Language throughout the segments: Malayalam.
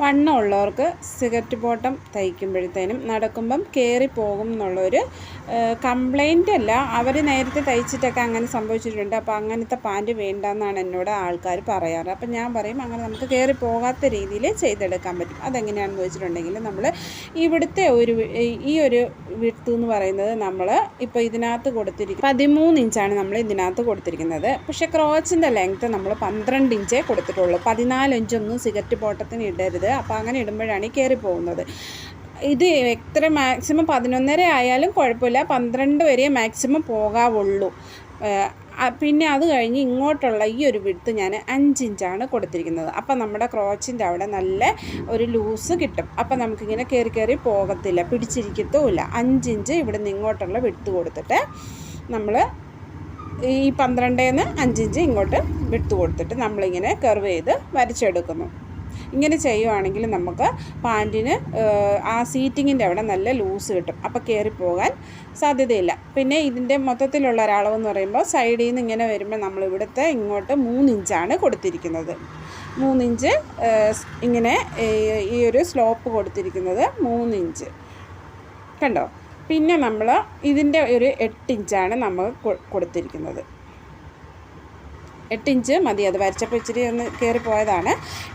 വണ്ണമുള്ളവർക്ക് സിഗരറ്റ് ബോട്ടം തയ്ക്കുമ്പോഴത്തേനും നടക്കുമ്പം കയറിപ്പോകും എന്നുള്ളൊരു കംപ്ലൈൻ്റ് അല്ല. അവർ നേരത്തെ തയ്ച്ചിട്ടൊക്കെ അങ്ങനെ സംഭവിച്ചിട്ടുണ്ട്. അപ്പോൾ അങ്ങനത്തെ പാൻറ്റ് വേണ്ടെന്നാണ് എന്നോട് ആൾക്കാർ പറയാറ്. അപ്പം ഞാൻ പറയും അങ്ങനെ നമുക്ക് കയറി പോകാത്ത രീതിയിൽ ചെയ്തെടുക്കാൻ പറ്റും. അതെങ്ങനെയാണെന്ന് വെച്ചിട്ടുണ്ടെങ്കിൽ നമ്മൾ ഇവിടുത്തെ ഈ ഒരു വിഡ്ത്ത് എന്ന് പറയുന്നത് നമ്മൾ ഇപ്പോൾ ഇതിനകത്ത് കൊടുത്തിരിക്കുന്നത് 13 ഇഞ്ചാണ് നമ്മൾ ഇതിനകത്ത് കൊടുത്തിരിക്കുന്നത്. പക്ഷേ ക്രോച്ചിൻ്റെ ലെങ്ത്ത് നമ്മൾ 12 ഇഞ്ചേ കൊടുത്തിട്ടുള്ളൂ. 14 ഇഞ്ചൊന്നും സിഗരറ്റ് ബോട്ടത്തിന് ഇടരുത്. അപ്പോൾ അങ്ങനെ ഇടുമ്പോഴാണ് ഈ കയറി പോകുന്നത്. ഇത് എത്ര മാക്സിമം 11.5 ആയാലും കുഴപ്പമില്ല, 12 വരെ മാക്സിമം പോകാവുള്ളൂ. പിന്നെ അത് കഴിഞ്ഞ് ഇങ്ങോട്ടുള്ള ഈ ഒരു വിഡ്ത്ത് ഞാൻ 5 ഇഞ്ചാണ് കൊടുത്തിരിക്കുന്നത്. അപ്പം നമ്മുടെ ക്രോച്ചിൻ്റെ അവിടെ നല്ല ഒരു ലൂസ് കിട്ടും. അപ്പം നമുക്കിങ്ങനെ കയറി പോകത്തില്ല, പിടിച്ചിരിക്കത്തുമില്ല. 5 ഇഞ്ച് ഇവിടെ നിന്ന് ഇങ്ങോട്ടുള്ള വിഡ്ത്ത് കൊടുത്തിട്ട് നമ്മൾ ഈ 12-ന്ന് 5 ഇഞ്ച് ഇങ്ങോട്ട് വിഡ്ത്ത് കൊടുത്തിട്ട് നമ്മളിങ്ങനെ കർവ് ചെയ്ത് വരച്ചെടുക്കുന്നു. ഇങ്ങനെ ചെയ്യുവാണെങ്കിൽ നമുക്ക് പാൻറ്റിന് ആ സീറ്റിങ്ങിൻ്റെ അവിടെ നല്ല ലൂസ് കിട്ടും. അപ്പോൾ കയറിപ്പോകാൻ സാധ്യതയില്ല. പിന്നെ ഇതിൻ്റെ മൊത്തത്തിലുള്ള ഒരളവെന്ന് പറയുമ്പോൾ സൈഡിൽ നിന്ന് ഇങ്ങനെ വരുമ്പോൾ നമ്മളിവിടുത്തെ ഇങ്ങോട്ട് 3 ഇഞ്ചാണ് കൊടുത്തിരിക്കുന്നത്. 3 ഇഞ്ച് ഇങ്ങനെ ഈ ഒരു സ്ലോപ്പ് കൊടുത്തിരിക്കുന്നത് 3 ഇഞ്ച് കണ്ടോ. പിന്നെ നമ്മൾ ഇതിൻ്റെ ഒരു 8 ഇഞ്ചാണ് നമ്മൾ കൊടുത്തിരിക്കുന്നത്. 8 ഇഞ്ച് മതി. അത് വരച്ചപ്പോൾ ഇച്ചിരി ഒന്ന് കയറിപ്പോയതാണ്.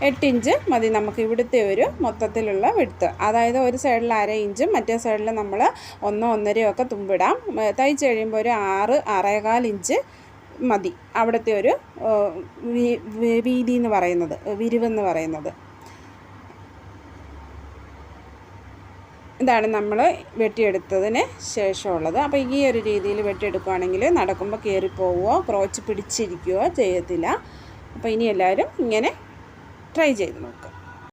8 ഇഞ്ച് മതി നമുക്ക് ഇവിടുത്തെ ഒരു മൊത്തത്തിലുള്ള വിഡ്ത്ത്. അതായത് ഒരു സൈഡിൽ 1/2 ഇഞ്ചും മറ്റേ സൈഡിൽ നമ്മൾ 1-1.5 ഒക്കെ തുമ്പിടാം. തയ്ച്ച് കഴിയുമ്പോൾ ഒരു 6-6.25 ഇഞ്ച് മതി അവിടുത്തെ ഒരു വീതി എന്ന് പറയുന്നത്, വിരിവെന്ന് പറയുന്നത്. ഇതാണ് നമ്മൾ വെട്ടിയെടുത്തതിന് ശേഷമുള്ളത്. അപ്പോൾ ഈ ഒരു രീതിയിൽ വെട്ടിയെടുക്കുകയാണെങ്കിൽ നടക്കുമ്പോൾ കയറിപ്പോവുകയോ ക്രോച്ച് പിടിച്ചിരിക്കുകയോ ചെയ്യത്തില്ല. അപ്പോൾ ഇനി എല്ലാവരും ഇങ്ങനെ ട്രൈ ചെയ്ത് നോക്കുക.